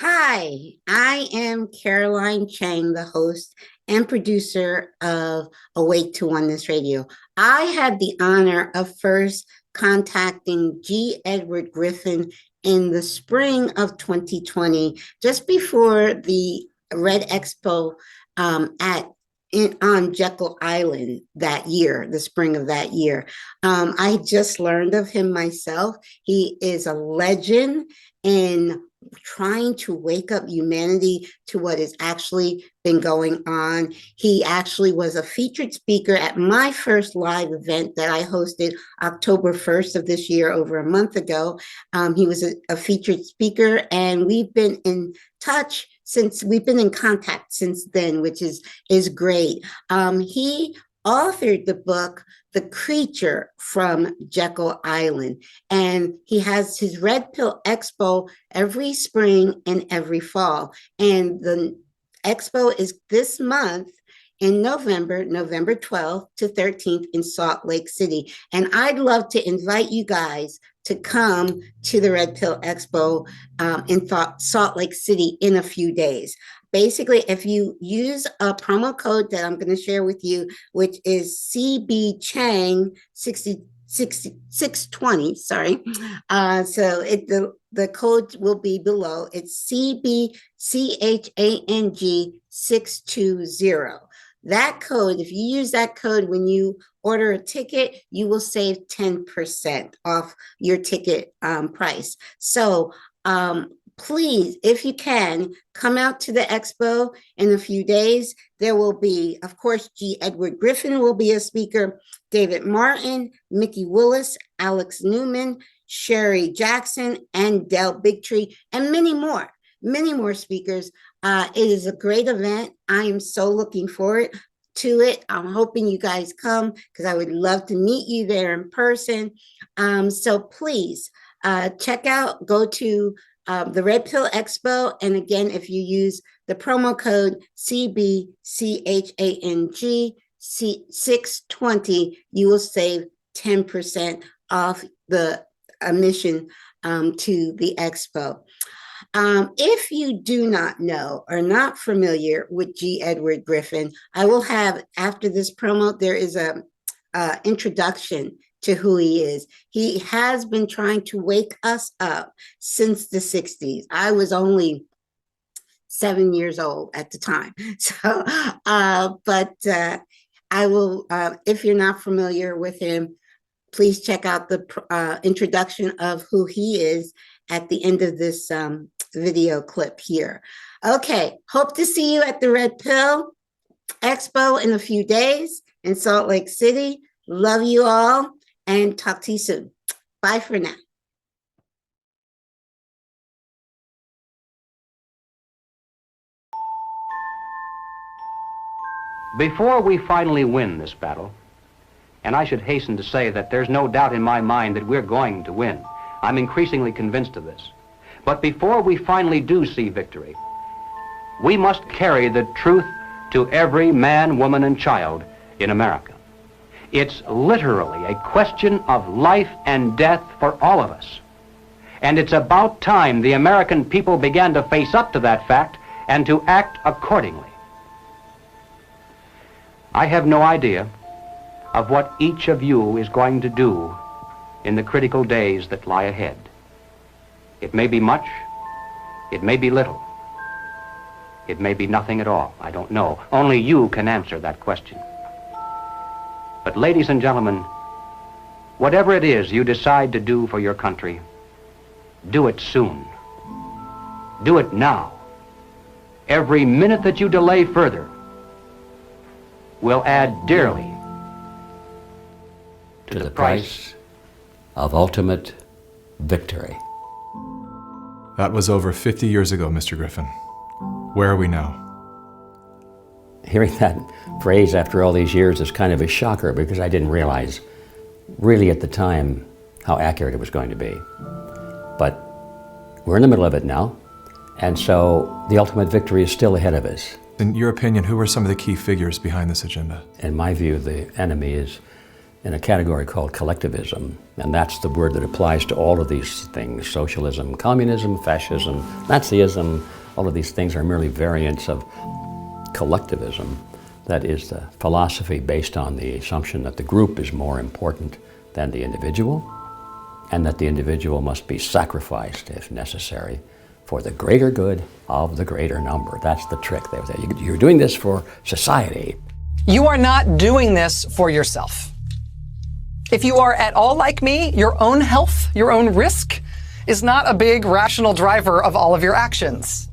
Hi, I am Caroline Chang, the host and producer of Awake to Oneness Radio. I had the honor of first contacting G. Edward Griffin in the spring of 2020, just before the Red Expo on Jekyll Island that year, the spring of that year. I just learned of him myself. He is a legend in trying to wake up humanity to what has actually been going on. He actually was a featured speaker at my first live event that I hosted October 1st of this year, over a month ago. He was a featured speaker, and we've been in touch since, we've been in contact since then, which is great. He authored the book The Creature from Jekyll Island, and he has his Red Pill Expo every spring and every fall. And the expo is this month in November 12th to 13th in Salt Lake City. And I'd love to invite you guys to come to the Red Pill Expo in Salt Lake City in a few days. Basically, if you use a promo code that I'm going to share with you, which is CB Chang 620, sorry. So the code will be below. It's CBCHANG 620. That code, if you use that code when you order a ticket, you will save 10% off your ticket price. So please, if you can, come out to the expo in a few days. There will be, of course, G. Edward Griffin will be a speaker, David Martin, Mickey Willis, Alex Newman, Sherry Jackson, and Del Bigtree, and many more speakers. It is a great event. I am so looking forward to it. I'm hoping you guys come because I would love to meet you there in person. So please check out, go to the Red Pill Expo. And again, if you use the promo code CBCHANG 620, you will save 10% off the admission to the expo. If you do not know or not familiar with G. Edward Griffin, I will have, after this promo, there is a introduction to who he is. He has been trying to wake us up since the 60s. I was only 7 years old at the time. So, I will, if you're not familiar with him, please check out the introduction of who he is at the end of this video clip here. Okay, hope to see you at the Red Pill Expo in a few days in Salt Lake City. Love you all and talk to you soon. Bye for now. Before we finally win this battle, and I should hasten to say that there's no doubt in my mind that we're going to win. I'm increasingly convinced of this. But before we finally do see victory, we must carry the truth to every man, woman, and child in America. It's literally a question of life and death for all of us. And it's about time the American people began to face up to that fact and to act accordingly. I have no idea of what each of you is going to do in the critical days that lie ahead. It may be much, it may be little, it may be nothing at all. I don't know. Only you can answer that question. But ladies and gentlemen, whatever it is you decide to do for your country, do it soon. Do it now. Every minute that you delay further will add dearly to the price of ultimate victory. That was over 50 years ago, Mr. Griffin. Where are we now? Hearing that phrase after all these years is kind of a shocker because I didn't realize really at the time how accurate it was going to be. But we're in the middle of it now, and so the ultimate victory is still ahead of us. In your opinion, who are some of the key figures behind this agenda? In my view, the enemy is in a category called collectivism, and that's the word that applies to all of these things: socialism, communism, fascism, Nazism. All of these things are merely variants of collectivism. That is the philosophy based on the assumption that the group is more important than the individual, and that the individual must be sacrificed, if necessary, for the greater good of the greater number. That's the trick there. You're doing this for society. You are not doing this for yourself. If you are at all like me, your own health, your own risk, is not a big rational driver of all of your actions.